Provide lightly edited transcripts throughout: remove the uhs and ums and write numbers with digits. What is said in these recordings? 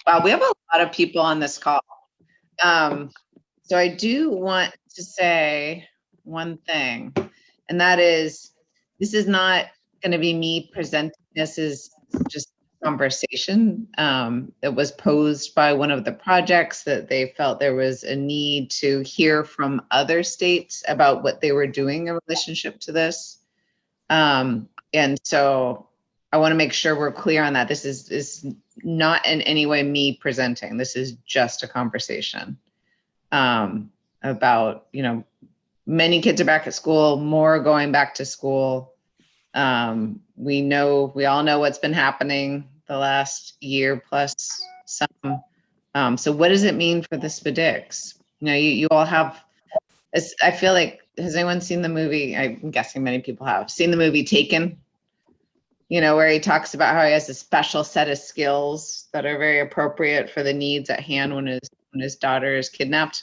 Wow, we have a lot of people on this call. So I do want to say one thing, and that is, this is not going to be me presenting. This is just a conversation that was posed by one of the projects that they felt there was a need to hear from other states about what they were doing in relationship to this. And so I want to make sure we're clear on that. This is not in any way me presenting. This is just a conversation about, many kids are back at school, more going back to school. We all know what's been happening the last year plus some. So what does it mean for the SPDICs? You all have, I feel like, has anyone seen the movie? I'm guessing many people have seen the movie Taken, where he talks about how he has a special set of skills that are very appropriate for the needs at hand when his daughter is kidnapped.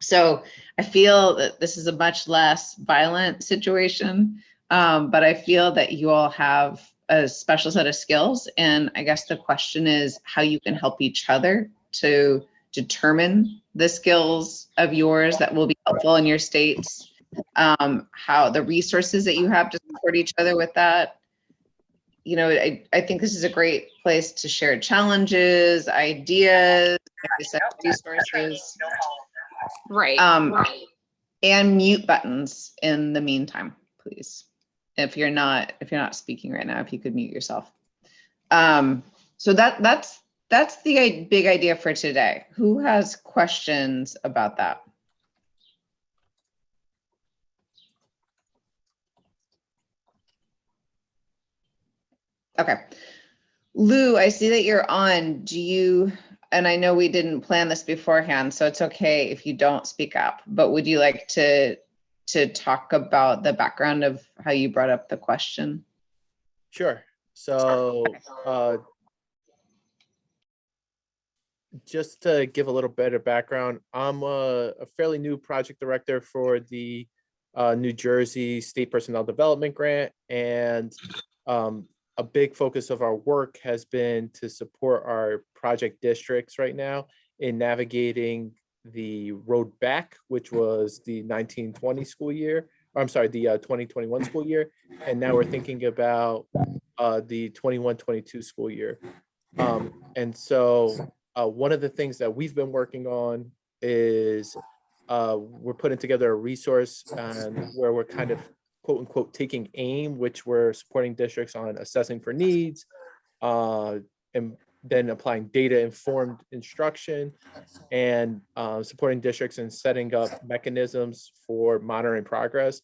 So I feel that this is a much less violent situation, but I feel that you all have a special set of skills. And I guess the question is how you can help each other to determine the skills of yours that will be helpful in your states, how the resources that you have to support each other with that. I think this is a great place to share challenges, ideas, resources. Right. And mute buttons in the meantime, please. If you're not speaking right now, if you could mute yourself. So that's the big idea for today. Who has questions about that? Okay. Lou, I see that you're on. And I know we didn't plan this beforehand, so it's okay if you don't speak up, but would you like to talk about the background of how you brought up the question? Sure. So just to give a little bit of background, I'm a fairly new project director for the New Jersey State Personnel Development Grant, and a big focus of our work has been to support our project districts right now in navigating the road back, which was the 1920 school year, or I'm sorry, the 2021 school year. And now we're thinking about the 21-22 school year. And so one of the things that we've been working on is we're putting together a resource where we're kind of quote unquote taking aim, which we're supporting districts on assessing for needs, and then applying data informed instruction, and supporting districts in setting up mechanisms for monitoring progress.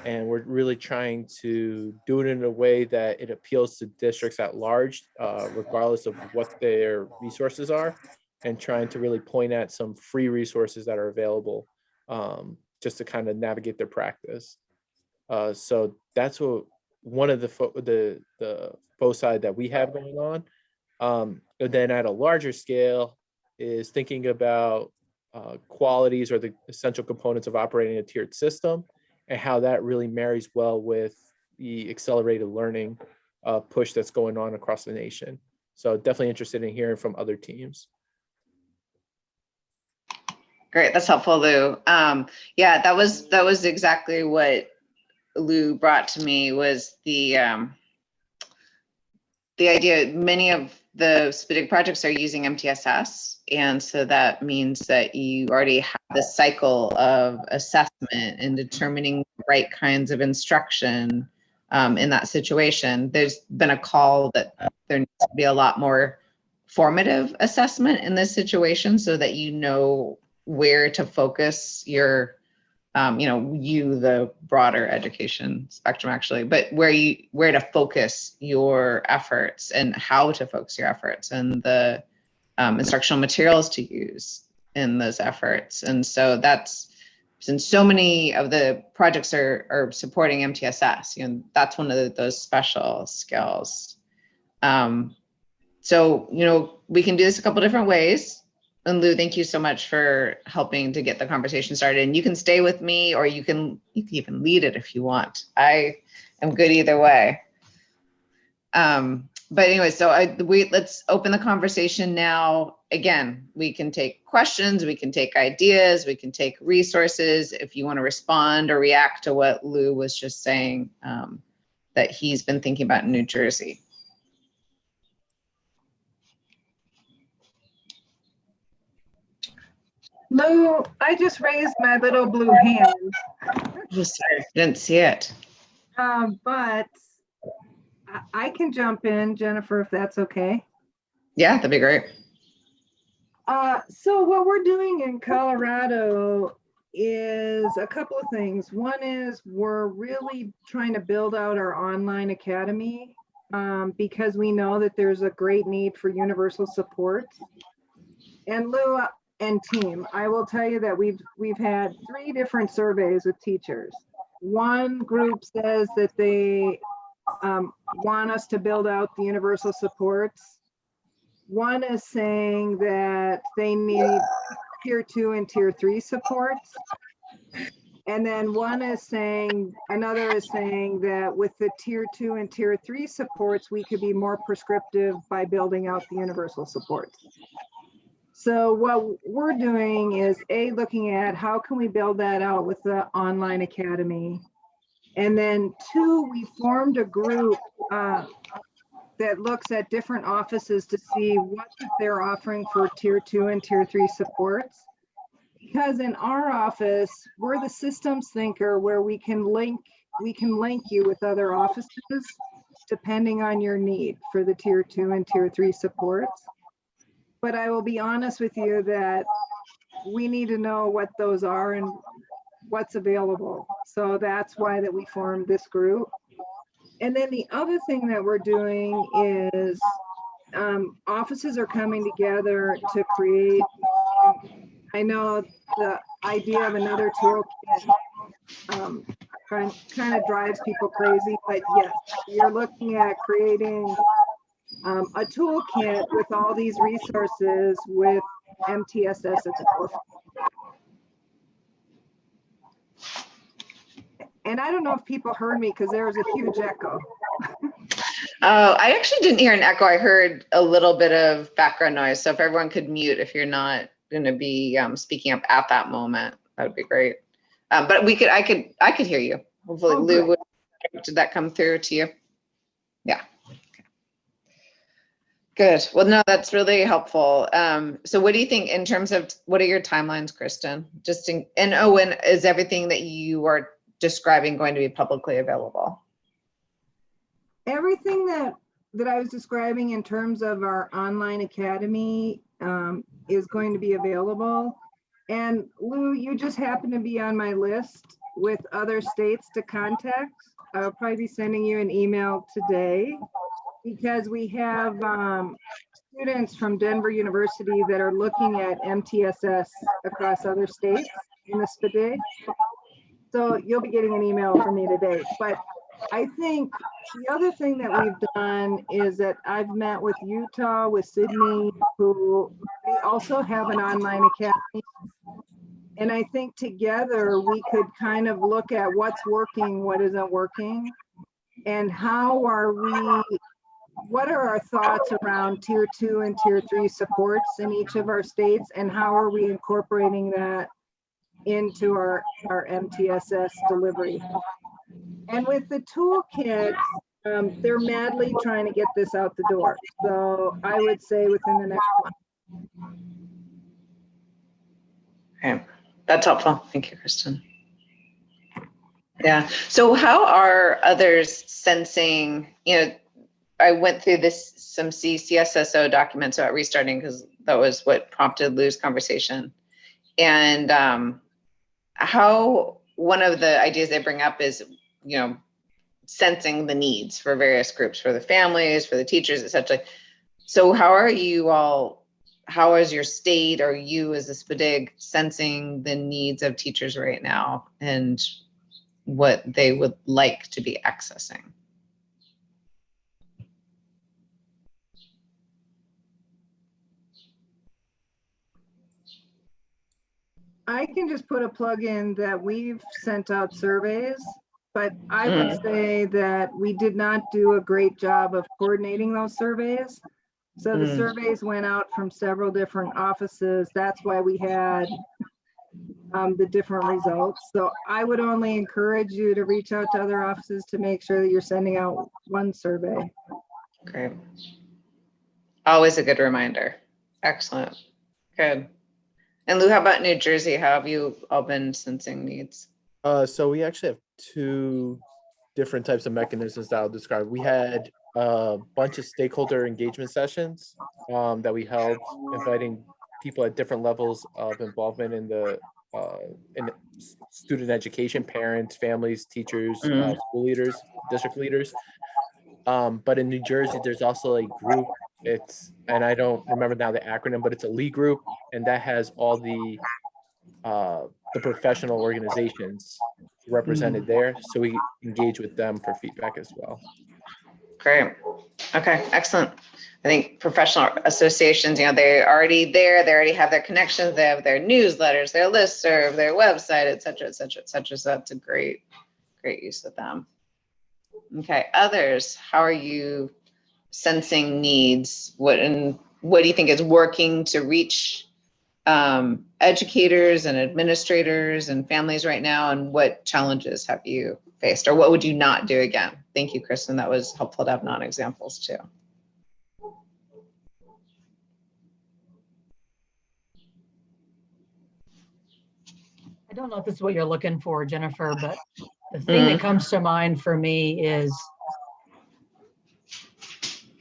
And we're really trying to do it in a way that it appeals to districts at large, regardless of what their resources are, and trying to really point at some free resources that are available just to kind of navigate their practice. So that's one of the foci that we have going on. And then at a larger scale is thinking about qualities or the essential components of operating a tiered system, and how that really marries well with the accelerated learning push that's going on across the nation. So definitely interested in hearing from other teams. Great, that's helpful, Lou. Yeah, that was exactly what Lou brought to me, was the idea. Many of the SPDIC projects are using MTSS, and so that means that you already have the cycle of assessment and determining the right kinds of instruction in that situation. There's been a call that there needs to be a lot more formative assessment in this situation, so that you know where to focus your the broader education spectrum, actually, but where to focus your efforts and how to focus your efforts, and the instructional materials to use in those efforts. And so that's, since so many of the projects are supporting MTSS, that's one of those special skills. So, we can do this a couple different ways. And Lou, thank you so much for helping to get the conversation started. And you can stay with me, or you can even lead it if you want. I am good either way. But anyway, so let's open the conversation now. Again, we can take questions, we can take ideas, we can take resources. If you want to respond or react to what Lou was just saying, that he's been thinking about in New Jersey. Lou, I just raised my little blue hand. Oh, sorry, didn't see it. But I can jump in, Jennifer, if that's okay. Yeah, that'd be great. So what we're doing in Colorado is a couple of things. One is we're really trying to build out our online academy because we know that there's a great need for universal support. And Lou and team, I will tell you that we've had 3 different surveys with teachers. One group says that they want us to build out the universal supports. One is saying that they need tier 2 and tier 3 supports. And then another is saying that with the tier 2 and tier 3 supports, we could be more prescriptive by building out the universal supports. So what we're doing is looking at how can we build that out with the online academy. And then 2, we formed a group that looks at different offices to see what they're offering for tier 2 and tier 3 supports. Because in our office, we're the systems thinker where we can link you with other offices depending on your need for the tier 2 and tier 3 supports. But I will be honest with you that we need to know what those are and what's available. So that's why that we formed this group. And then the other thing that we're doing is offices are coming together to create, I know the idea of another toolkit kind of drives people crazy, but yes, you're looking at creating a toolkit with all these resources with MTSS at the forefront. And I don't know if people heard me because there was a huge echo. Oh, I actually didn't hear an echo. I heard a little bit of background noise. So if everyone could mute if you're not going to be speaking up at that moment, that would be great. But I could hear you. Hopefully, Lou, did that come through to you? Yeah. Okay. Good. Well, no, that's really helpful. So what do you think in terms of, what are your timelines, Kristen? And is everything that you are describing going to be publicly available? Everything that I was describing in terms of our online academy is going to be available. And Lou, you just happen to be on my list with other states to contact. I'll probably be sending you an email today because we have students from Denver University that are looking at MTSS across other states in the SPDIG. So you'll be getting an email from me today. But I think the other thing that we've done is that I've met with Utah, with Sydney, who they also have an online academy. And I think together we could kind of look at what's working, what isn't working, and what are our thoughts around tier 2 and tier 3 supports in each of our states, and how are we incorporating that into our MTSS delivery. And with the toolkit, they're madly trying to get this out the door. So I would say within the next month. Okay, that's helpful. Thank you, Kristen. Yeah. So how are others sensing, I went through some CSSO documents about restarting because that was what prompted Lou's conversation. And how one of the ideas they bring up is, sensing the needs for various groups, for the families, for the teachers, etc. So how is your state or you as a SPDIG sensing the needs of teachers right now and what they would like to be accessing? I can just put a plug in that we've sent out surveys But I would say that we did not do a great job of coordinating those surveys. So the surveys went out from several different offices. That's why we had the different results. So I would only encourage you to reach out to other offices to make sure that you're sending out one survey. Great. Always a good reminder. Excellent. Good. And Lou, how about New Jersey? How have you all been sensing needs? So we actually have two different types of mechanisms that I'll describe. We had a bunch of stakeholder engagement sessions that we held, inviting people at different levels of involvement in student education, parents, families, teachers, school leaders, district leaders. But in New Jersey, there's also a group. And I don't remember now the acronym, but it's a lead group, and that has all the professional organizations represented there. So we engage with them for feedback as well. Great. Okay, excellent. I think professional associations, they're already there. They already have their connections. They have their newsletters, their listserv, their website, et cetera, et cetera, et cetera. So that's a great use of them. Okay, others, how are you sensing needs? What do you think is working to reach educators and administrators and families right now? And what challenges have you faced, or what would you not do again? Thank you, Kristen. That was helpful to have non-examples too. I don't know if this is what you're looking for, Jennifer, but the thing that comes to mind for me is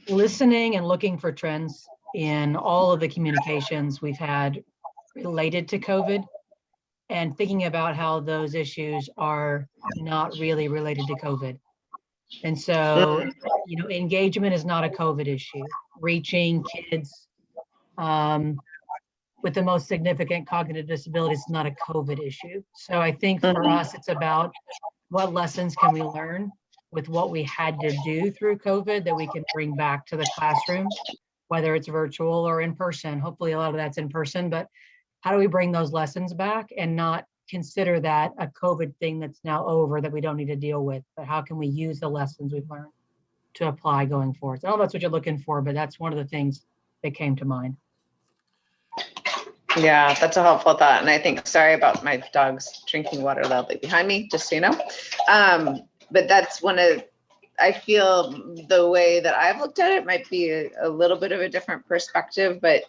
listening and looking for trends in all of the communications we've had related to COVID, and thinking about how those issues are not really related to COVID. And so, engagement is not a COVID issue. Reaching kids with the most significant cognitive disabilities is not a COVID issue. So I think for us, it's about what lessons can we learn with what we had to do through COVID that we can bring back to the classroom, whether it's virtual or in person. Hopefully a lot of that's in person, but how do we bring those lessons back and not consider that a COVID thing that's now over that we don't need to deal with, but how can we use the lessons we've learned to apply going forward? So I don't know if that's what you're looking for, but that's one of the things that came to mind. Yeah, that's a helpful thought. And I think, sorry about my dogs drinking water loudly behind me, just so you know. But that's I feel the way that I've looked at it might be a little bit of a different perspective, but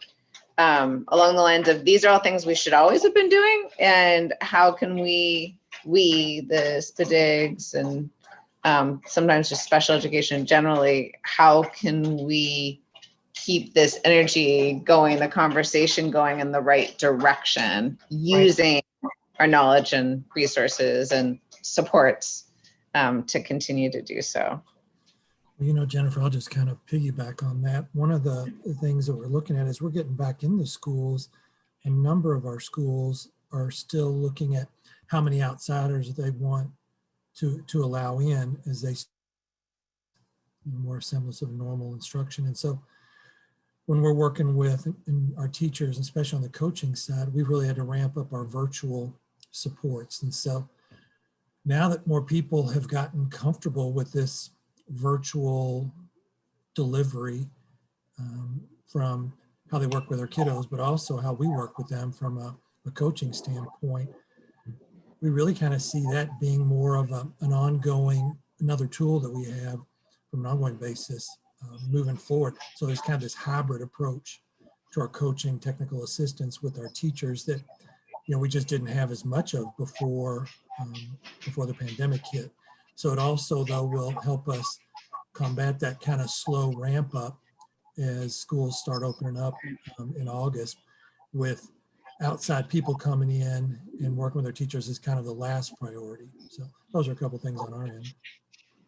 along the lines of these are all things we should always have been doing, and how can we the STDIGs and sometimes just special education generally, how can we keep this energy going, the conversation going in the right direction, using our knowledge and resources and supports to continue to do so. Jennifer, I'll just kind of piggyback on that. One of the things that we're looking at is we're getting back into schools, and a number of our schools are still looking at how many outsiders they want to allow in as they more semblance of normal instruction. And so when we're working with our teachers, especially on the coaching side, we've really had to ramp up our virtual supports. And so now that more people have gotten comfortable with this virtual delivery from how they work with their kiddos, but also how we work with them from a coaching standpoint, we really kind of see that being more of another tool that we have from an ongoing basis moving forward. So there's kind of this hybrid approach to our coaching technical assistance with our teachers that we just didn't have as much of before the pandemic hit. So it also, though, will help us combat that kind of slow ramp up as schools start opening up in August, with outside people coming in and working with their teachers is kind of the last priority. So those are a couple of things on our end.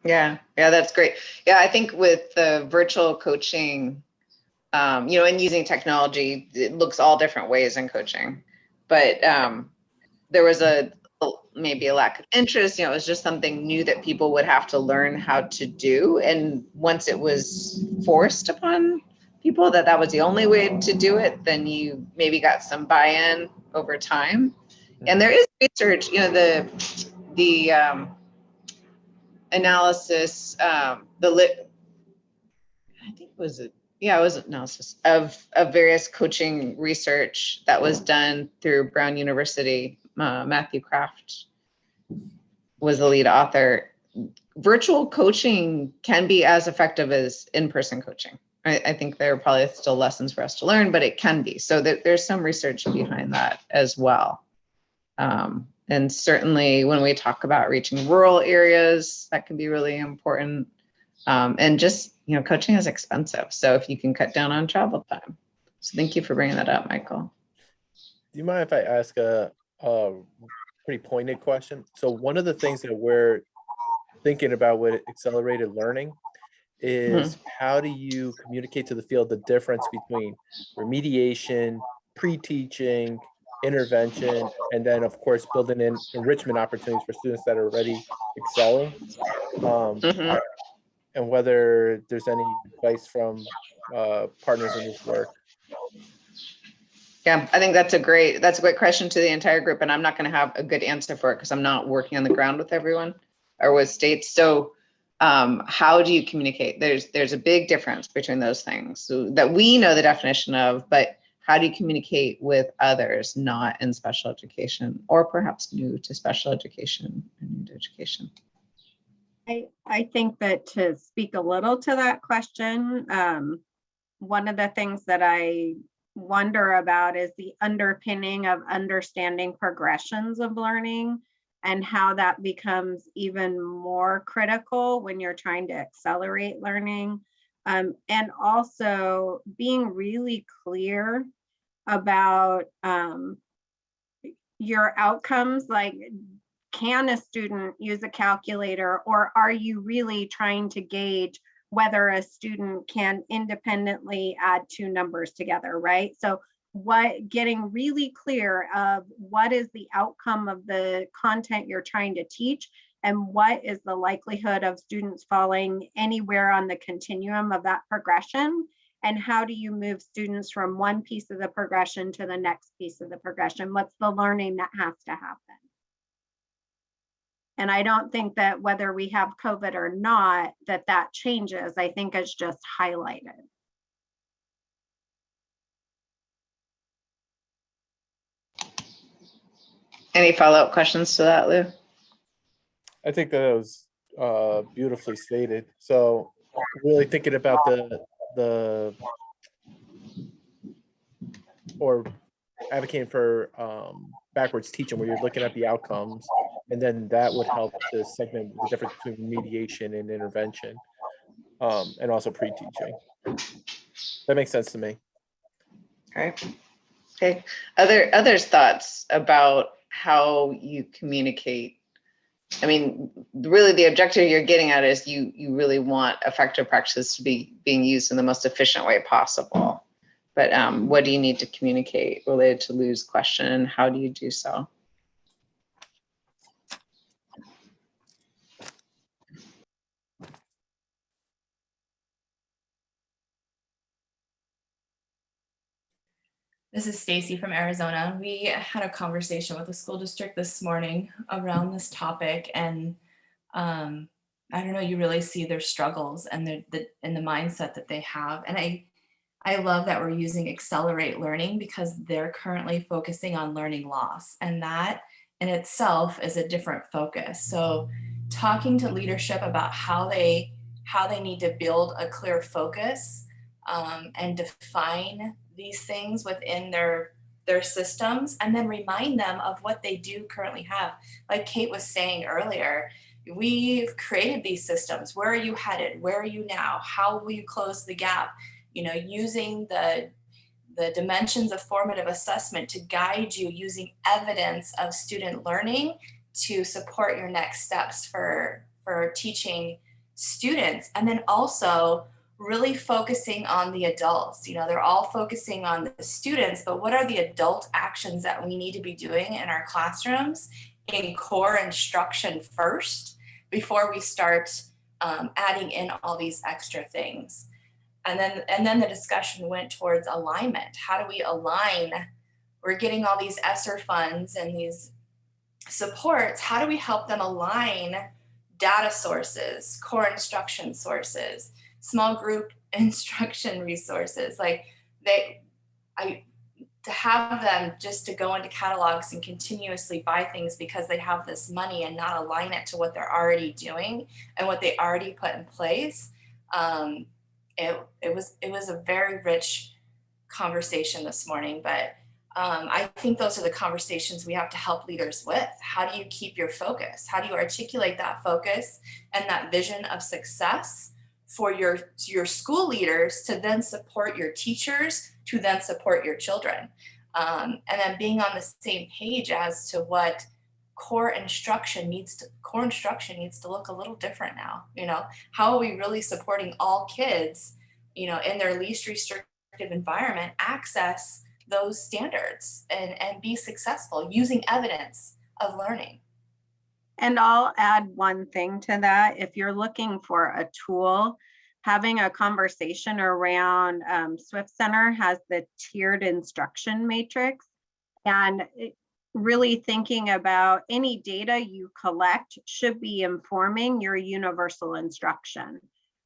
Yeah, that's great. Yeah, I think with the virtual coaching, and using technology, it looks all different ways in coaching. But there was maybe a lack of interest. It was just something new that people would have to learn how to do. And once it was forced upon people that was the only way to do it, then you maybe got some buy-in over time. And there is research, the analysis, I think it was analysis of various coaching research that was done through Brown University. Matthew Kraft was the lead author. Virtual coaching can be as effective as in-person coaching. I think there are probably still lessons for us to learn, but it can be. So there's some research behind that as well. And certainly when we talk about reaching rural areas, that can be really important. And just, coaching is expensive. So if you can cut down on travel time. So thank you for bringing that up, Michael. Do you mind if I ask a pretty pointed question? So one of the things that we're thinking about with accelerated learning is how do you communicate to the field the difference between remediation, pre-teaching, intervention, and then of course building in enrichment opportunities for students that are already excelling, and whether there's any advice from partners in this work. Yeah, I think that's a great question to the entire group, and I'm not going to have a good answer for it because I'm not working on the ground with everyone or with states. So how do you communicate? There's a big difference between those things so that we know the definition of, but how do you communicate with others not in special education or perhaps new to special education or new to education? I think that to speak a little to that question, one of the things that I wonder about is the underpinning of understanding progressions of learning and how that becomes even more critical when you're trying to accelerate learning. And also being really clear about your outcomes, like can a student use a calculator, or are you really trying to gauge whether a student can independently add two numbers together, right? So getting really clear of what is the outcome of the content you're trying to teach and what is the likelihood of students falling anywhere on the continuum of that progression, and how do you move students from one piece of the progression to the next piece of the progression? What's the learning that has to happen? And I don't think that whether we have COVID or not, that changes. I think it's just highlighted. Any follow-up questions to that, Lou? I think that was beautifully stated. So really thinking about or advocating for backwards teaching, where you're looking at the outcomes, and then that would help to segment the difference between remediation and intervention, and also pre-teaching. That makes sense to me. Okay. Others thoughts about how you communicate? I mean, really the objective you're getting at is you really want effective practices to be being used in the most efficient way possible. But what do you need to communicate related to Lou's question? How do you do so? This is Stacy from Arizona. We had a conversation with the school district this morning around this topic, and I don't know, you really see their struggles and the mindset that they have. And I love that we're using Accelerate Learning because they're currently focusing on learning loss, and that in itself is a different focus. So talking to leadership about how they need to build a clear focus and define these things within their systems, and then remind them of what they do currently have. Like Kate was saying earlier, we've created these systems. Where are you headed? Where are you now? How will you close the gap? Using the dimensions of formative assessment to guide you, using evidence of student learning to support your next steps for teaching students. And then also really focusing on the adults. They're all focusing on the students, but what are the adult actions that we need to be doing in our classrooms in core instruction first before we start adding in all these extra things? And then the discussion went towards alignment. How do we align? We're getting all these ESSER funds and these supports. How do we help them align data sources, core instruction sources, small group instruction resources. Like to have them just to go into catalogs and continuously buy things because they have this money and not align it to what they're already doing and what they already put in place. It was a very rich conversation this morning, but I think those are the conversations we have to help leaders with. How do you keep your focus? How do you articulate that focus and that vision of success for your school leaders to then support your teachers, to then support your children? And then being on the same page as to what core instruction needs to look a little different now. You know, how are we really supporting all kids, you know, in their least restrictive environment, access those standards and be successful using evidence of learning? And I'll add one thing to that. If you're looking for a tool, having a conversation around Swift Center has the tiered instruction matrix, and really thinking about any data you collect should be informing your universal instruction,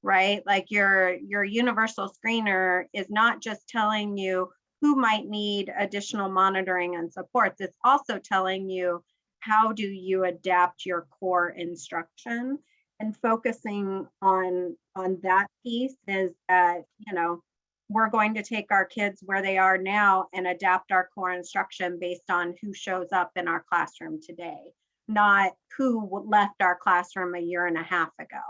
right? Like your universal screener is not just telling you who might need additional monitoring and supports. It's also telling you how do you adapt your core instruction, and focusing on that piece is that, you know, we're going to take our kids where they are now and adapt our core instruction based on who shows up in our classroom today, not who left our classroom a year and a half ago.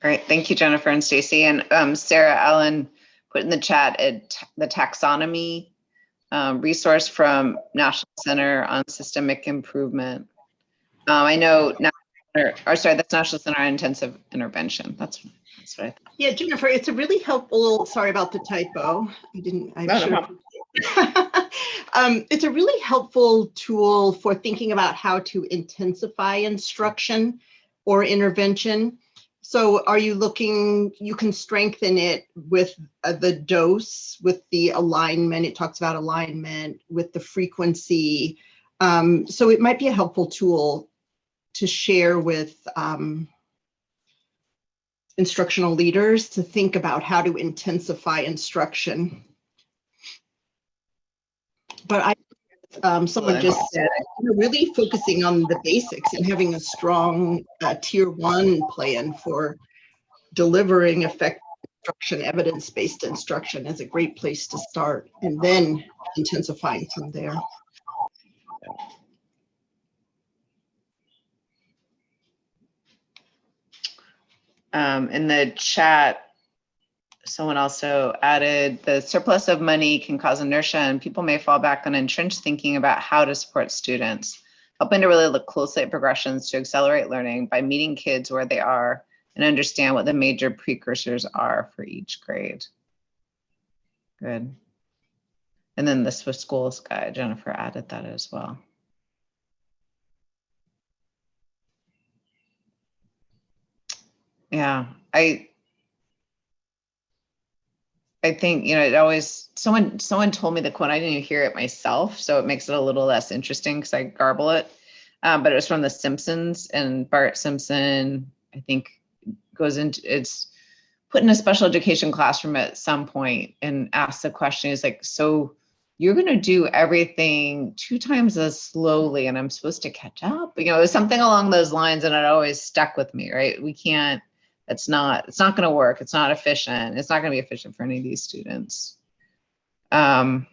Great, thank you, Jennifer and Stacy. And Sarah Allen put in the chat the taxonomy resource from National Center on Systemic Improvement. I know, that's National Center on Intensive Intervention. That's what I thought. Yeah, Jennifer, it's a really helpful, sorry about the typo. It's a really helpful tool for thinking about how to intensify instruction or intervention. So are you looking, you can strengthen it with the dose, with the alignment, it talks about alignment, with the frequency. So it might be a helpful tool to share with instructional leaders to think about how to intensify instruction. But someone just said, we're really focusing on the basics and having a strong tier 1 plan for delivering effective instruction, evidence-based instruction is a great place to start, and then intensifying from there. In the chat, someone also added the surplus of money can cause inertia and people may fall back on entrenched thinking about how to support students, helping to really look closely at progressions to accelerate learning by meeting kids where they are and understand what the major precursors are for each grade. Good. And then the Swift Schools Guide, Jennifer added that as well. Yeah, I think, you know, it always, someone told me the quote, I didn't even hear it myself, so it makes it a little less interesting because I garble it. But it was from The Simpsons, and Bart Simpson, I think, goes into, it's put in a special education classroom at some point and asks the question, is like, so you're going to do everything 2 times as slowly and I'm supposed to catch up? You know, it was something along those lines, and it always stuck with me, right? We can't, it's not going to work. It's not efficient. It's not going to be efficient for any of these students. And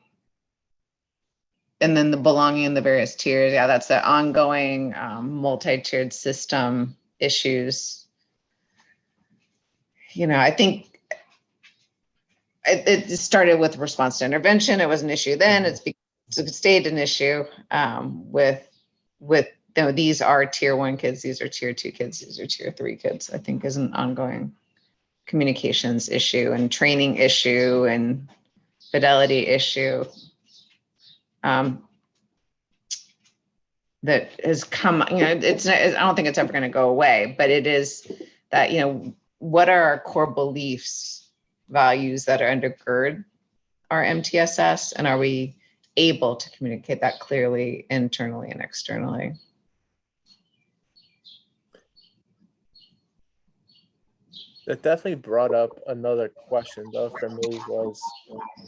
then the belonging in the various tiers. Yeah, that's the ongoing multi-tiered system issues. You know, I think it started with response to intervention. It was an issue then. It stayed an issue with you know, these are tier 1 kids, these are tier 2 kids, these are tier 3 kids, I think is an ongoing communications issue and training issue and fidelity issue that has come, you know, it's not, I don't think it's ever going to go away, but it is that, you know, what are our core beliefs, values that are undergird our MTSS, and are we able to communicate that clearly internally and externally. That definitely brought up another question though for me was,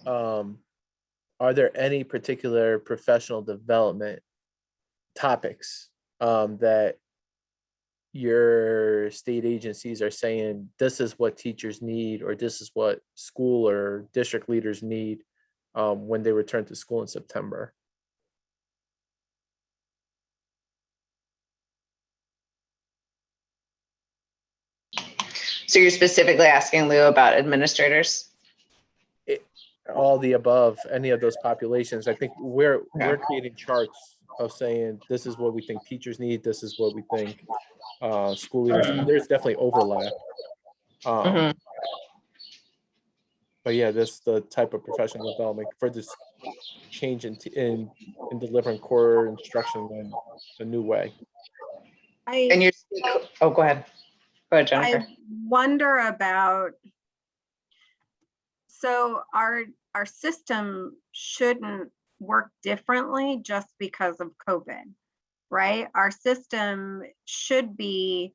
are there any particular professional development topics that your state agencies are saying this is what teachers need, or this is what school or district leaders need when they return to school in September? So you're specifically asking Lou about administrators? All the above, any of those populations. I think we're creating charts of saying this is what we think teachers need, this is what we think school leaders need. There's definitely overlap. But yeah, this the type of professional development for this change in delivering core instruction in a new way. And you're, oh, go ahead. Go ahead, Jennifer. I wonder about, so our system shouldn't work differently just because of COVID, right? Our system should be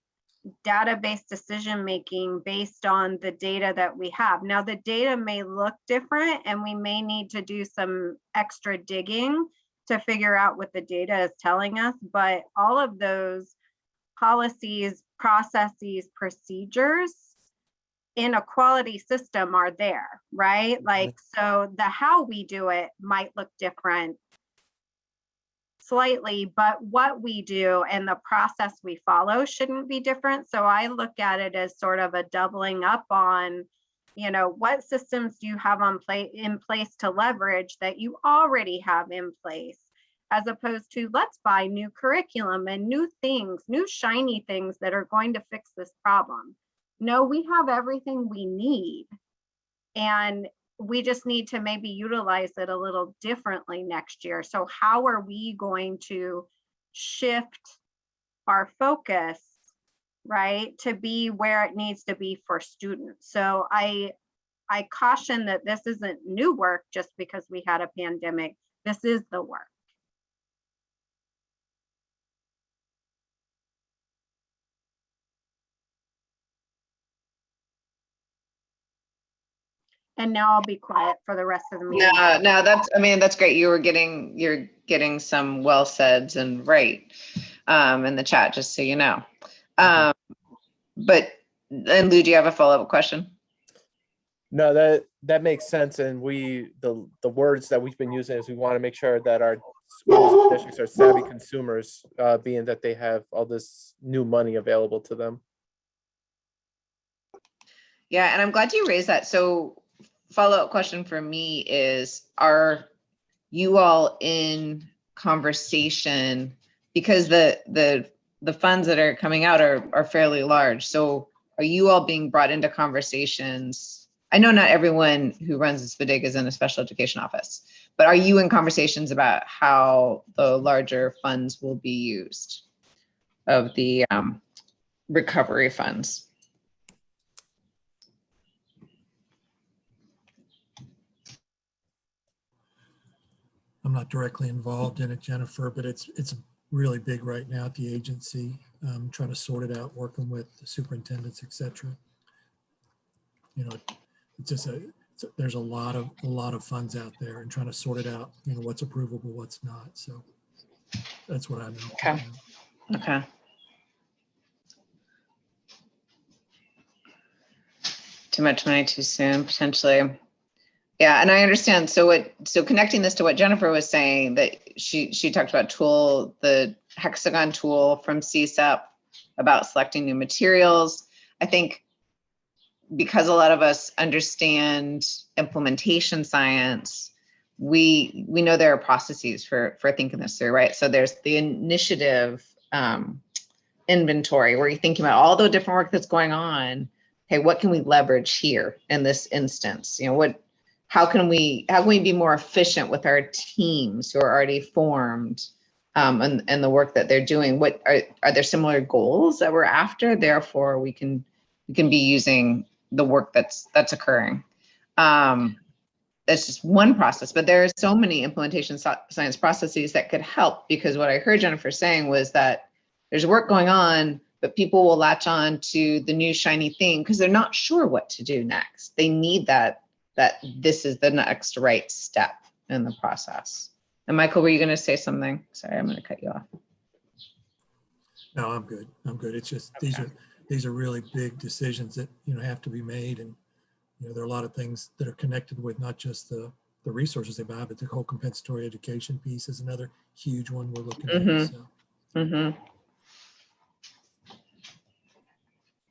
database decision-making based on the data that we have. Now, the data may look different and we may need to do some extra digging to figure out what the data is telling us, but all of those policies, processes, procedures in a quality system are there, right? Like, so the how we do it might look different slightly, but what we do and the process we follow shouldn't be different. So I look at it as sort of a doubling up on, you know, what systems do you have in place to leverage that you already have in place, as opposed to let's buy new curriculum and new things, new shiny things that are going to fix this problem. No, we have everything we need, and we just need to maybe utilize it a little differently next year. So how are we going to shift our focus, right, to be where it needs to be for students? So I caution that this isn't new work just because we had a pandemic. This is the work. And now I'll be quiet for the rest of the meeting. No, that's, I mean, that's great. You're getting some well said and right in the chat, just so you know. But, and Lou, do you have a follow-up question? No, that makes sense. And the words that we've been using is we want to make sure that our schools and districts are savvy consumers, being that they have all this new money available to them. Yeah, and I'm glad you raised that. So follow-up question for me is, are you all in conversation, because the funds that are coming out are fairly large. So are you all being brought into conversations? I know not everyone who runs this FDIG is in a special education office, but are you in conversations about how the larger funds will be used of the recovery funds? I'm not directly involved in it, Jennifer, but it's really big right now at the agency, trying to sort it out, working with the superintendents, et cetera. You know, it's just there's a lot of funds out there, and trying to sort it out, you know, what's approvable, what's not. So that's what I know. Okay. Okay. Too much money too soon, potentially. Yeah, and I understand. So connecting this to what Jennifer was saying, that she talked about the hexagon tool from CSEP about selecting new materials. I think because a lot of us understand implementation science, we know there are processes for thinking this through, right? So there's the initiative inventory, where you're thinking about all the different work that's going on. Hey, what can we leverage here in this instance? You know, how can we be more efficient with our teams who are already formed, and the work that they're doing? What are there similar goals that we're after? Therefore, we can be using the work that's occurring. that's just one process, but there are so many implementation science processes that could help, because what I heard Jennifer saying was that there's work going on, but people will latch on to the new shiny thing because they're not sure what to do next. They need that this is the next right step in the process. And Michael, were you going to say something? Sorry, I'm going to cut you off. No, I'm good. I'm good. It's just, Okay. these are really big decisions that, have to be made. And, there are a lot of things that are connected with not just the resources they buy, but the whole compensatory education piece is another huge one we're looking at. So. Mm-hmm.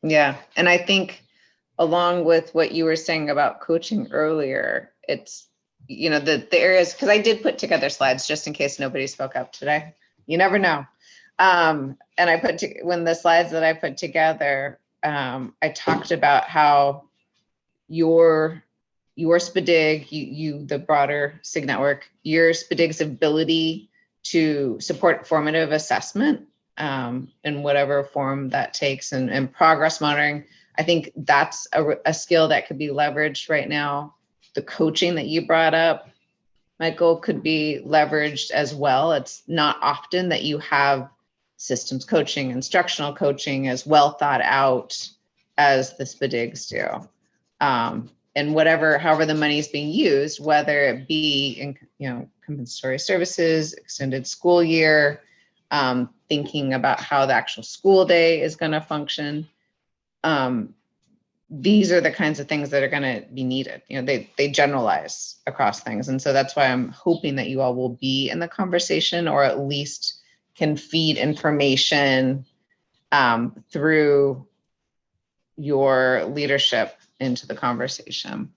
Yeah. And I think along with what you were saying about coaching earlier, it's, the areas, because I did put together slides just in case nobody spoke up today. You never know. And I when the slides that I put together, I talked about how your SPDIG, you the broader SIG network, your SPDIG's ability to support formative assessment in whatever form that takes, and progress monitoring. I think that's a skill that could be leveraged right now. The coaching that you brought up, Michael, could be leveraged as well. It's not often that you have systems coaching, instructional coaching as well thought out as the SPDIGs do. And however the money is being used, whether it be in, compensatory services, extended school year, thinking about how the actual school day is going to function. These are the kinds of things that are going to be needed. They generalize across things. And so that's why I'm hoping that you all will be in the conversation, or at least can feed information through your leadership into the conversation.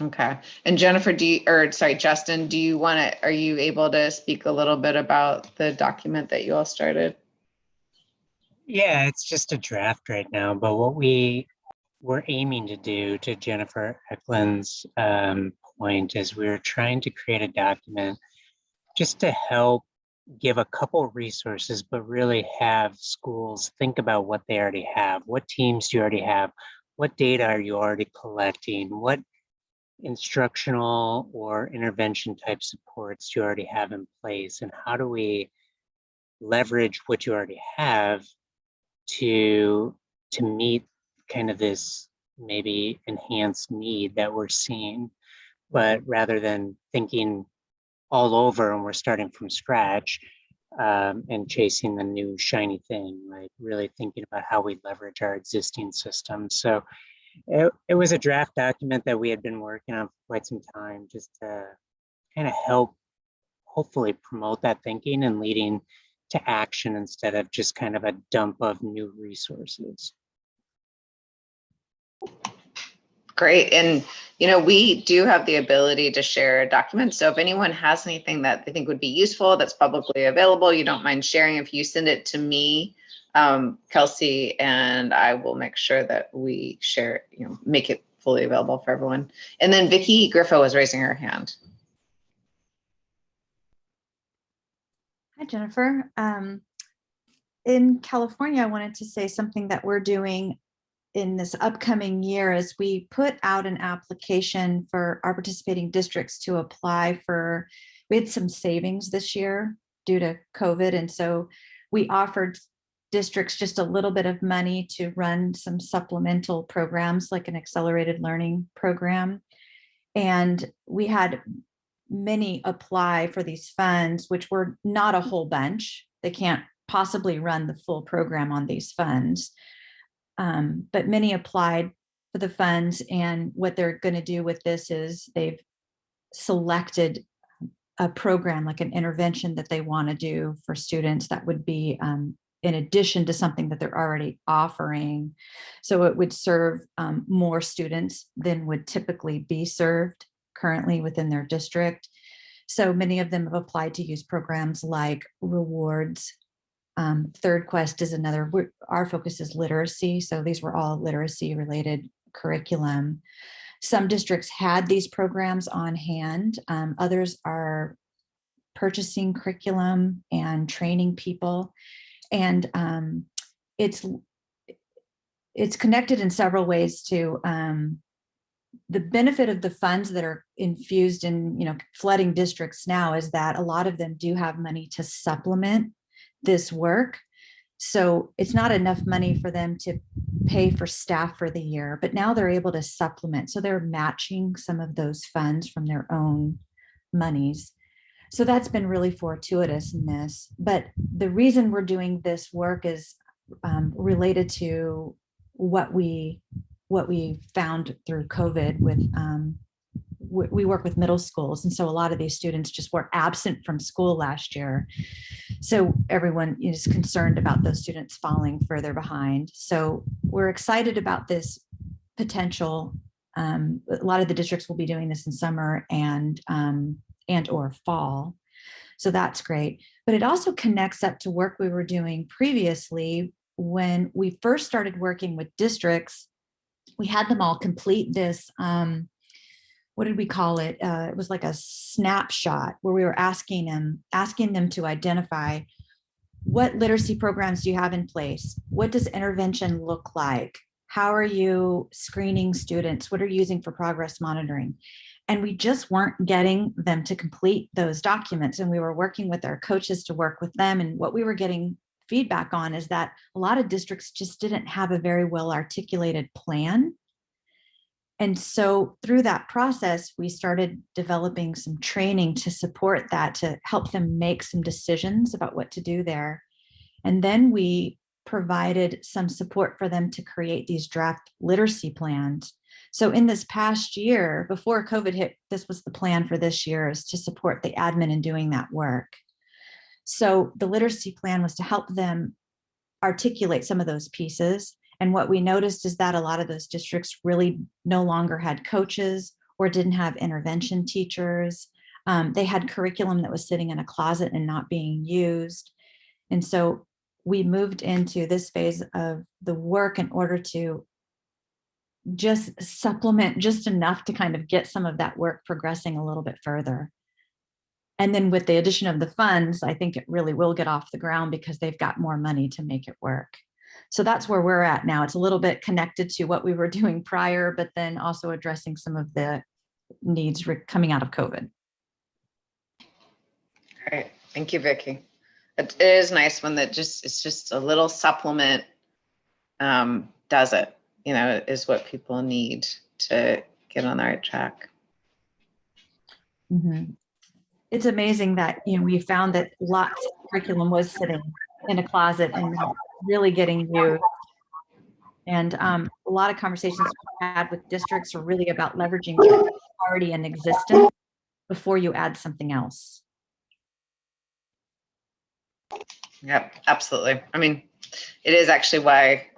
Okay. And Jennifer, Justin, are you able to speak a little bit about the document that you all started? Yeah, it's just a draft right now, but what we were aiming to do, to Jennifer Eklund's point, is we're trying to create a document just to help give a couple resources, but really have schools think about what they already have. What teams do you already have? What data are you already collecting? What instructional or intervention type supports do you already have in place? And how do we leverage what you already have to meet kind of this maybe enhanced need that we're seeing, but rather than thinking all over and we're starting from scratch and chasing the new shiny thing, like really thinking about how we leverage our existing systems. So it was a draft document that we had been working on for quite some time, just to kind of help hopefully promote that thinking and leading to action instead of just kind of a dump of new resources. Great. And, we do have the ability to share documents. So if anyone has anything that they think would be useful, that's publicly available, you don't mind sharing, if you send it to me, Kelsey, and I will make sure that we share, make it fully available for everyone. And then Vicki Griffo was raising her hand. Hi, Jennifer. In California, I wanted to say something that we're doing in this upcoming year is we put out an application for our participating districts to apply for, we had some savings this year due to COVID. And so we offered districts just a little bit of money to run some supplemental programs like an accelerated learning program. And we had many apply for these funds, which were not a whole bunch. They can't possibly run the full program on these funds. But many applied for the funds, and what they're going to do with this is they've selected a program, like an intervention that they want to do for students that would be in addition to something that they're already offering. So it would serve more students than would typically be served currently within their district. So many of them have applied to use programs like rewards. Third Quest is another. Our focus is literacy. So these were all literacy related curriculum. Some districts had these programs on hand. Others are purchasing curriculum and training people. And it's connected in several ways to the benefit of the funds that are infused in, flooding districts now is that a lot of them do have money to supplement this work. So it's not enough money for them to pay for staff for the year, but now they're able to supplement. So they're matching some of those funds from their own monies. So that's been really fortuitous in this. But the reason we're doing this work is related to what we found through COVID with we work with middle schools, and so a lot of these students just were absent from school last year. So everyone is concerned about those students falling further behind. So we're excited about this potential. A lot of the districts will be doing this in summer and or fall. So that's great. But it also connects up to work we were doing previously when we first started working with districts. We had them all complete this, what did we call it? It was like a snapshot where we were asking them to identify what literacy programs do you have in place? What does intervention look like? How are you screening students? What are you using for progress monitoring? And we just weren't getting them to complete those documents. And we were working with our coaches to work with them. And what we were getting feedback on is that a lot of districts just didn't have a very well articulated plan. And so through that process, we started developing some training to support that, to help them make some decisions about what to do there. And then we provided some support for them to create these draft literacy plans. So in this past year, before COVID hit, this was the plan for this year, is to support the admin in doing that work. So the literacy plan was to help them articulate some of those pieces. And what we noticed is that a lot of those districts really no longer had coaches or didn't have intervention teachers. They had curriculum that was sitting in a closet and not being used. And so we moved into this phase of the work in order to just supplement just enough to kind of get some of that work progressing a little bit further. And then with the addition of the funds, I think it really will get off the ground because they've got more money to make it work. So that's where we're at now. It's a little bit connected to what we were doing prior, but then also addressing some of the needs coming out of COVID. Great, thank you, Vicki. It is nice when it's just a little supplement does it, is what people need to get on the right track. Mm-hmm. It's amazing that, we found that lots of curriculum was sitting in a closet and not really getting used. And a lot of conversations we had with districts are really about leveraging what's already in existence before you add something else. Yep, absolutely. I mean, it is actually why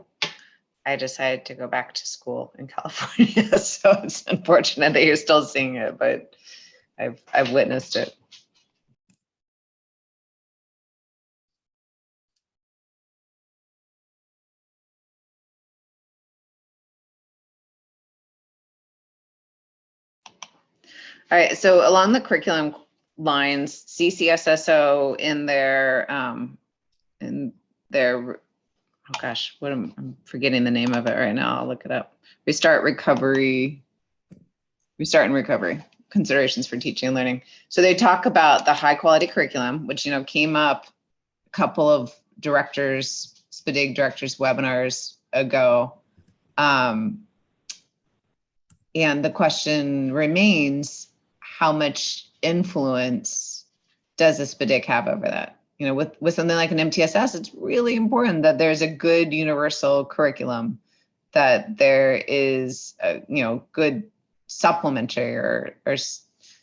I decided to go back to school in California. So it's unfortunate that you're still seeing it, but I've witnessed it. All right, so along the curriculum lines, CCSSO in their, oh gosh, I'm forgetting the name of it right now. I'll look it up. Restart and recovery, considerations for teaching and learning. So they talk about the high quality curriculum, which, came up a couple of directors, SPDIG directors webinars ago. And the question remains, how much influence does a SPDIC have over that? With something like an MTSS, it's really important that there's a good universal curriculum, that there is, good supplementary or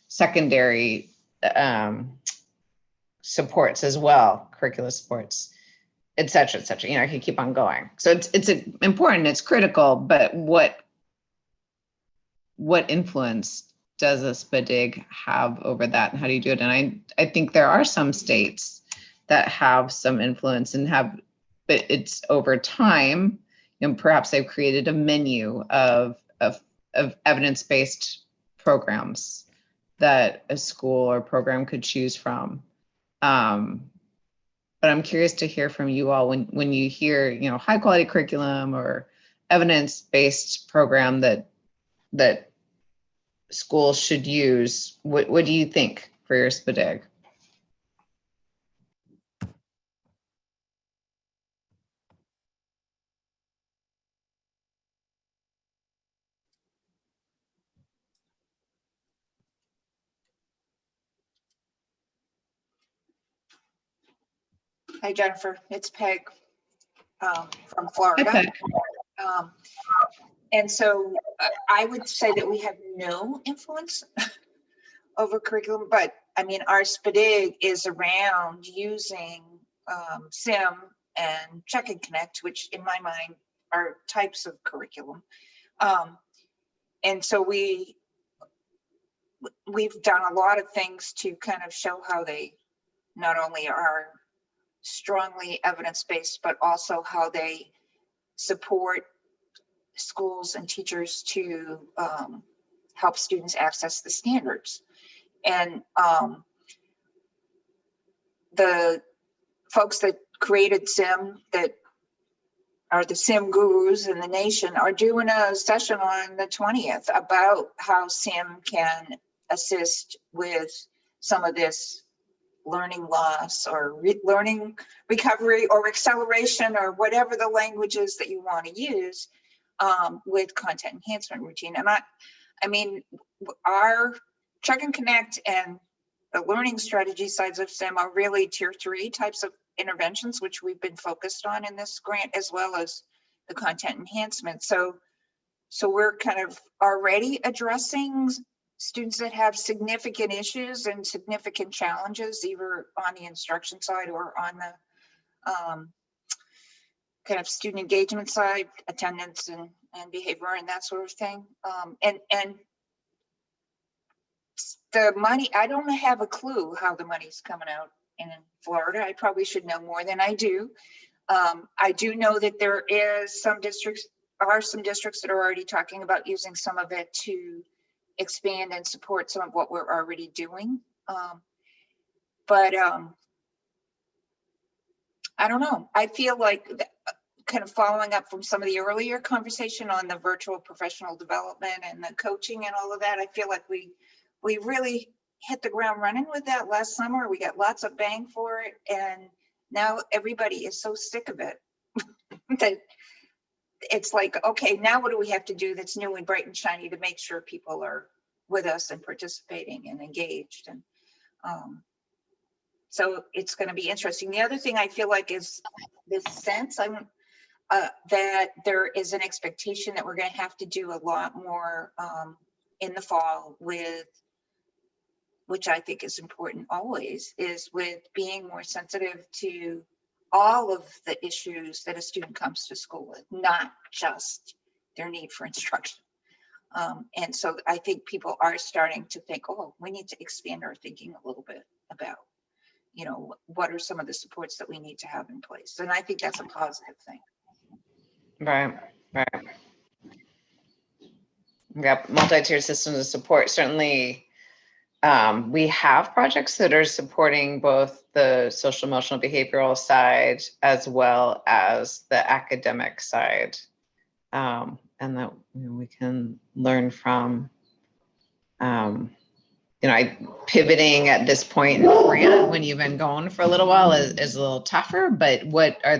secondary supports as well, curricular supports, et cetera, et cetera. I could keep on going. So it's important, it's critical, but what influence does a SPDIG have over that, and how do you do it? And I think there are some states that have some influence but it's over time, perhaps they've created a menu of evidence-based programs that a school or program could choose from. but I'm curious to hear from you all when you hear, you know, high quality curriculum or evidence-based program that schools should use. What do you think for your SPDIG? Hi, Jennifer. It's Peg from Florida. Okay. And so I would say that we have no influence over curriculum, but I mean, our SPDIG is around using SIM and Check and Connect, which in my mind are types of curriculum. And so we've done a lot of things to kind of show how they not only are strongly evidence-based, but also how they support schools and teachers to help students access the standards. And the folks that created SIM, that are the SIM gurus in the nation, are doing a session on the 20th about how SIM can assist with some of this learning loss or learning recovery or acceleration or whatever the language is that you want to use with content enhancement routine. And I mean, our Check and Connect and the learning strategy sides of SIM are really tier 3 types of interventions, which we've been focused on in this grant, as well as the content enhancement. So we're kind of already addressing students that have significant issues and significant challenges, either on the instruction side or on the kind of student engagement side, attendance and behavior and that sort of thing. And the money, I don't have a clue how the money's coming out in Florida. I probably should know more than I do. I do know that there is some districts that are already talking about using some of it to expand and support some of what we're already doing. But I don't know. I feel like kind of following up from some of the earlier conversation on the virtual professional development and the coaching and all of that, I feel like we really hit the ground running with that last summer. We got lots of bang for it. And now everybody is so sick of it that it's like, okay, now what do we have to do that's new and bright and shiny to make sure people are with us and participating and engaged? And so it's going to be interesting. The other thing I feel like is this sense that there is an expectation that we're going to have to do a lot more in the fall with, which I think is important always, is with being more sensitive to all of the issues that a student comes to school with, not just their need for instruction. And so I think people are starting to think, oh, we need to expand our thinking a little bit about, you know, what are some of the supports that we need to have in place. And I think that's a positive thing. Right. We got multi-tiered systems of support. Certainly, we have projects that are supporting both the social emotional behavioral side as well as the academic side, and that, you know, we can learn from. You know, pivoting at this point in the grant when you've been going for a little while is a little tougher. But what are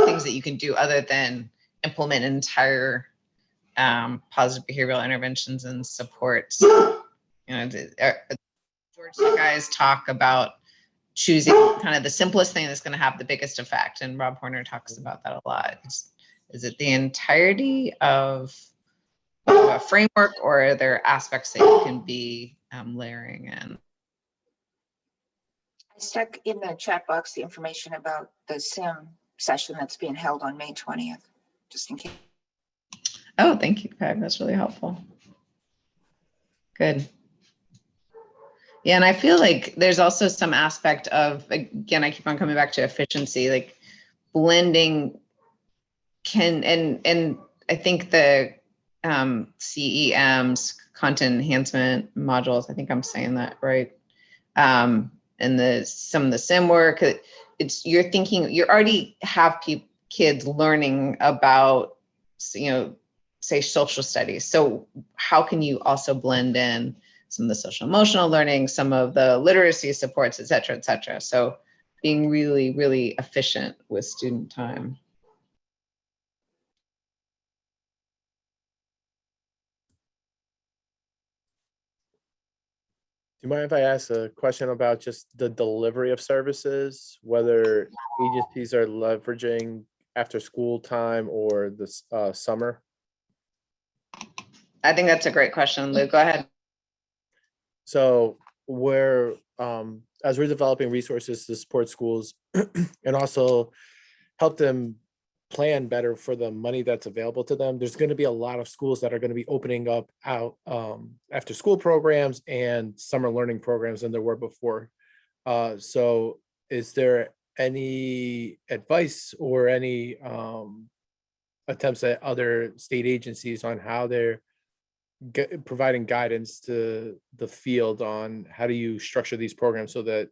things that you can do other than implement entire positive behavioral interventions and supports? You know, George, you guys talk about choosing kind of the simplest thing that's going to have the biggest effect, and Rob Horner talks about that a lot. Is it the entirety of a framework, or are there aspects that you can be layering in? I stuck in the chat box the information about the SIM session that's being held on May 20th, just in case. Oh, thank you, Peg. That's really helpful. Good. Yeah, and I feel like there's also some aspect of, again, I keep on coming back to efficiency, like blending can, and I think the CEM's content enhancement modules, I think I'm saying that right, and some of the sim work. You're thinking, you already have kids learning about, say social studies. So how can you also blend in some of the social emotional learning, some of the literacy supports, et cetera, et cetera. So being really, really efficient with student time. Do you mind if I ask a question about just the delivery of services, whether agencies are leveraging after school time or this summer? I think that's a great question, Lou. Go ahead. So as we're developing resources to support schools and also help them plan better for the money that's available to them, there's going to be a lot of schools that are going to be opening up after school programs and summer learning programs than there were before. So is there any advice or any attempts at other state agencies on how they're providing guidance to the field on how do you structure these programs so that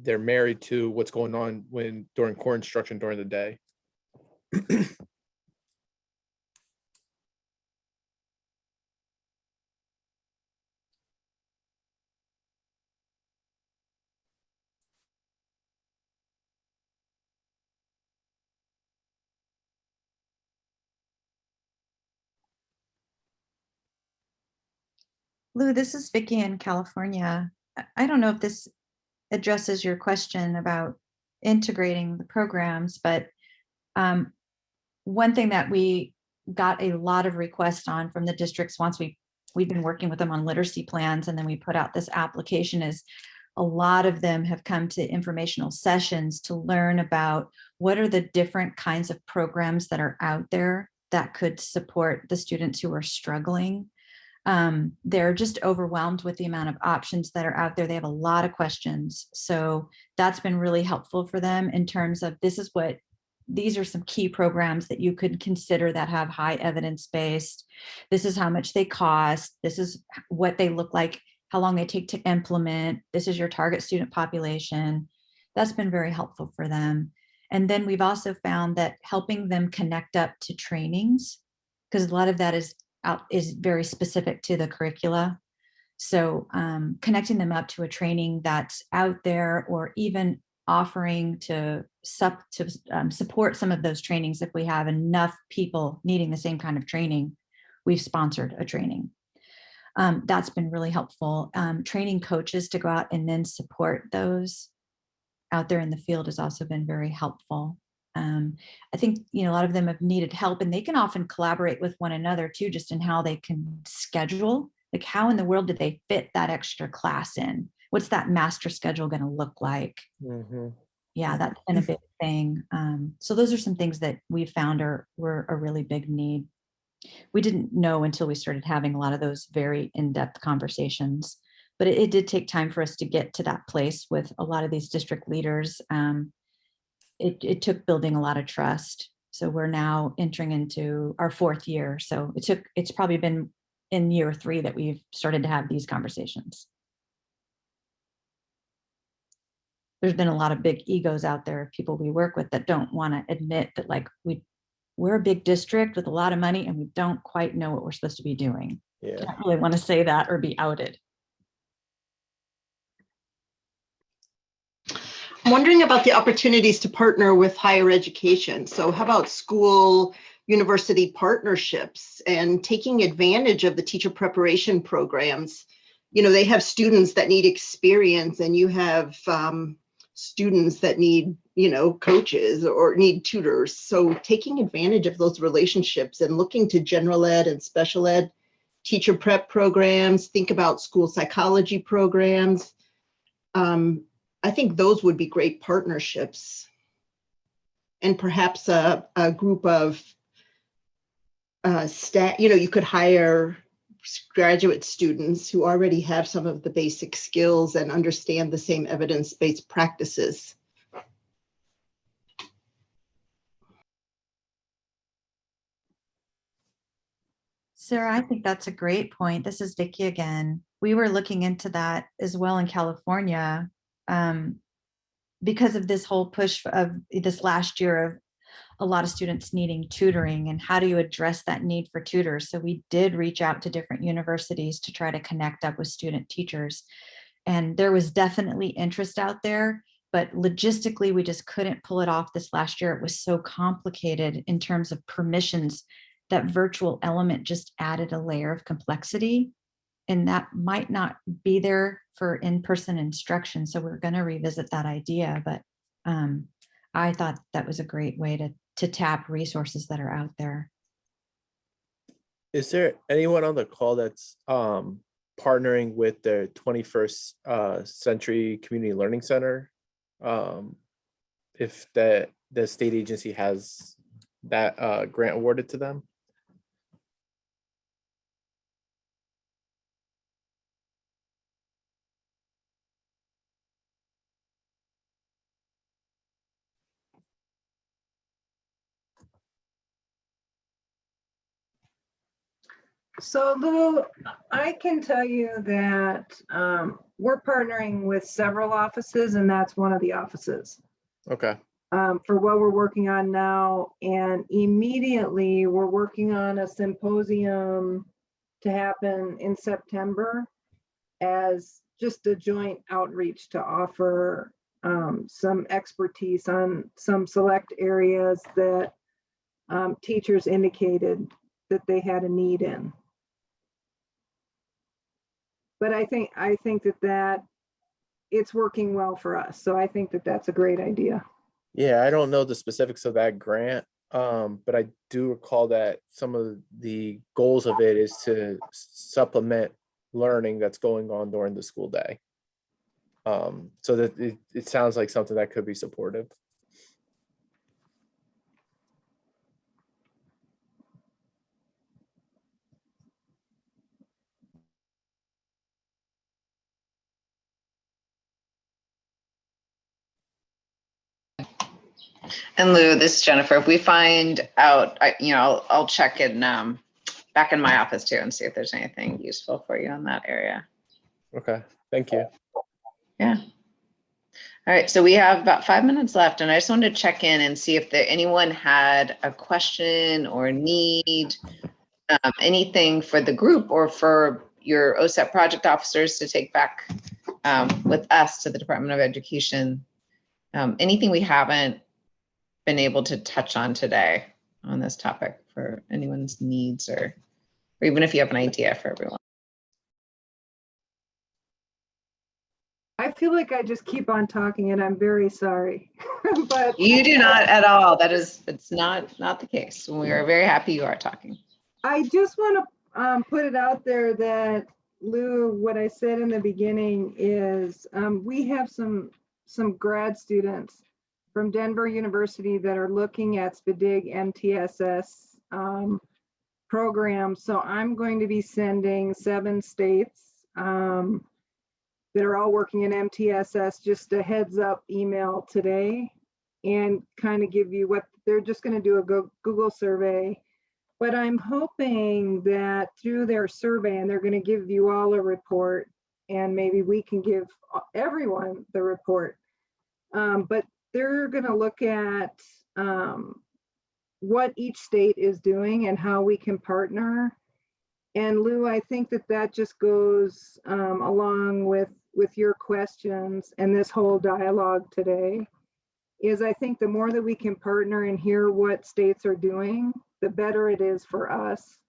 they're married to what's going on during core instruction during the day? Lou, this is Vicky in California. I don't know if this addresses your question about integrating the programs, but one thing that we got a lot of requests on from the districts once we've been working with them on literacy plans, and then we put out this application, is a lot of them have come to informational sessions to learn about what are the different kinds of programs that are out there that could support the students who are struggling. They're just overwhelmed with the amount of options that are out there. They have a lot of questions. So that's been really helpful for them in terms of these are some key programs that you could consider that have high evidence-based. This is how much they cost. This is what they look like, how long they take to implement. This is your target student population. That's been very helpful for them. And then we've also found that helping them connect up to trainings, because a lot of that is very specific to the curricula. So connecting them up to a training that's out there, or even offering to support some of those trainings. If we have enough people needing the same kind of training, we've sponsored a training. That's been really helpful. Training coaches to go out and then support those out there in the field has also been very helpful. I think, a lot of them have needed help, and they can often collaborate with one another too, just in how they can schedule, like how in the world did they fit that extra class in? What's that master schedule going to look like? Mm-hmm. Yeah, that's been a big thing. So those are some things that we found were a really big need. We didn't know until we started having a lot of those very in-depth conversations, but it did take time for us to get to that place with a lot of these district leaders. It took building a lot of trust. So we're now entering into our 4th year. So it's probably been in year 3 that we've started to have these conversations. There's been a lot of big egos out there, people we work with that don't want to admit that, like, we're a big district with a lot of money and we don't quite know what we're supposed to be doing. Yeah. Don't really want to say that or be outed. I'm wondering about the opportunities to partner with higher education. So how about school university partnerships and taking advantage of the teacher preparation programs? They have students that need experience, and you have students that need, coaches or need tutors. So taking advantage of those relationships and looking to general ed and special ed teacher prep programs, think about school psychology programs. I think those would be great partnerships. And perhaps a group of staff, you could hire graduate students who already have some of the basic skills and understand the same evidence-based practices. Sarah, I think that's a great point. This is Vicki again. We were looking into that as well in California. because of this whole push of this last year of a lot of students needing tutoring, and how do you address that need for tutors? So we did reach out to different universities to try to connect up with student teachers. And there was definitely interest out there, but logistically, we just couldn't pull it off this last year. It was so complicated in terms of permissions. That virtual element just added a layer of complexity, and that might not be there for in-person instruction. So we're going to revisit that idea, but I thought that was a great way to tap resources that are out there. Is there anyone on the call that's partnering with the 21st Century Community Learning Center? If the state agency has that grant awarded to them? So Lou, I can tell you that we're partnering with several offices, and that's one of the offices Okay. for what we're working on now. And immediately we're working on a symposium to happen in September as just a joint outreach to offer some expertise on some select areas that teachers indicated that they had a need in. But I think that it's working well for us. So I think that that's a great idea. Yeah, I don't know the specifics of that grant, but I do recall that some of the goals of it is to supplement learning that's going on during the school day. So that it sounds like something that could be supportive. And Lou, this is Jennifer. If we find out, I'll check in back in my office too and see if there's anything useful for you in that area. Okay, thank you. Yeah. All right, so we have about 5 minutes left, and I just wanted to check in and see if anyone had a question or need anything for the group or for your OSEP project officers to take back with us to the Department of Education. Anything we haven't been able to touch on today on this topic for anyone's needs, or even if you have an idea for everyone. I feel like I just keep on talking, and I'm very sorry. But You do not at all. It's not the case. We are very happy you are talking. I just want to put it out there that, Lou, what I said in the beginning is we have some grad students from Denver University that are looking at SPDIG MTSS programs. So I'm going to be sending 7 states that are all working in MTSS just a heads up email today, and kind of give you what they're just going to do a Google survey. But I'm hoping that through their survey, and they're going to give you all a report, and maybe we can give everyone the report. But they're going to look at what each state is doing and how we can partner. And Lou, I think that just goes along with your questions and this whole dialogue today, is I think the more that we can partner and hear what states are doing, the better it is for us.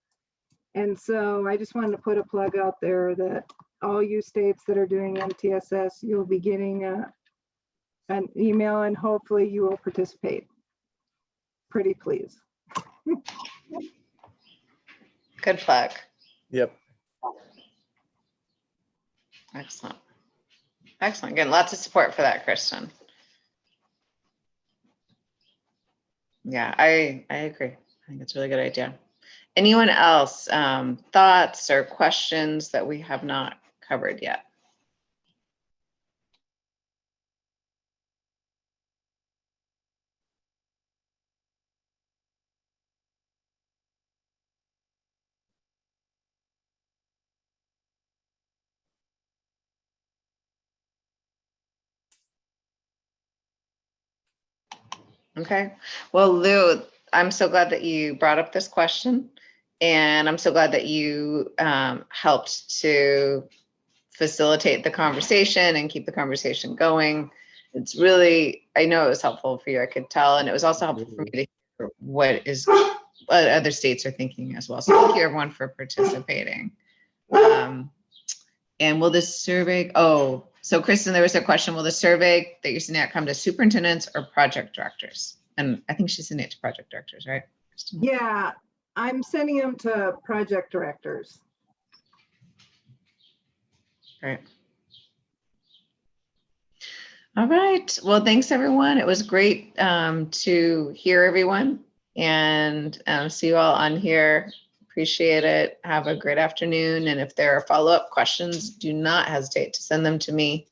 And so I just wanted to put a plug out there that all you states that are doing MTSS, you'll be getting an email, and hopefully you will participate. Pretty please. Good plug. Yep. Excellent. Excellent. Again, lots of support for that, Kristen. Yeah, I agree. I think it's a really good idea. Anyone else, thoughts or questions that we have not covered yet? Okay. Well, Lou, I'm so glad that you brought up this question, and I'm so glad that you helped to facilitate the conversation and keep the conversation going. It's really, I know it was helpful for you, I could tell, and it was also helpful for me to hear what other states are thinking as well. So thank you everyone for participating. And will this survey, oh, so Kristen, there was a question, will the survey that you're sending out come to superintendents or project directors? And I think she's sending it to project directors, right, Kristen? Yeah, I'm sending them to project directors. Great. All right. Well, thanks everyone. It was great to hear everyone and see you all on here. Appreciate it. Have a great afternoon. And if there are follow-up questions, do not hesitate to send them to me.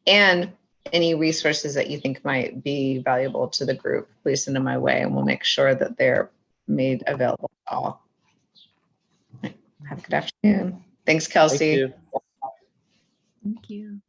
And any resources that you think might be valuable to the group, please send them my way and we'll make sure that they're made available to all. Have a good afternoon. Thanks, Kelsey. Thank you. Thank you.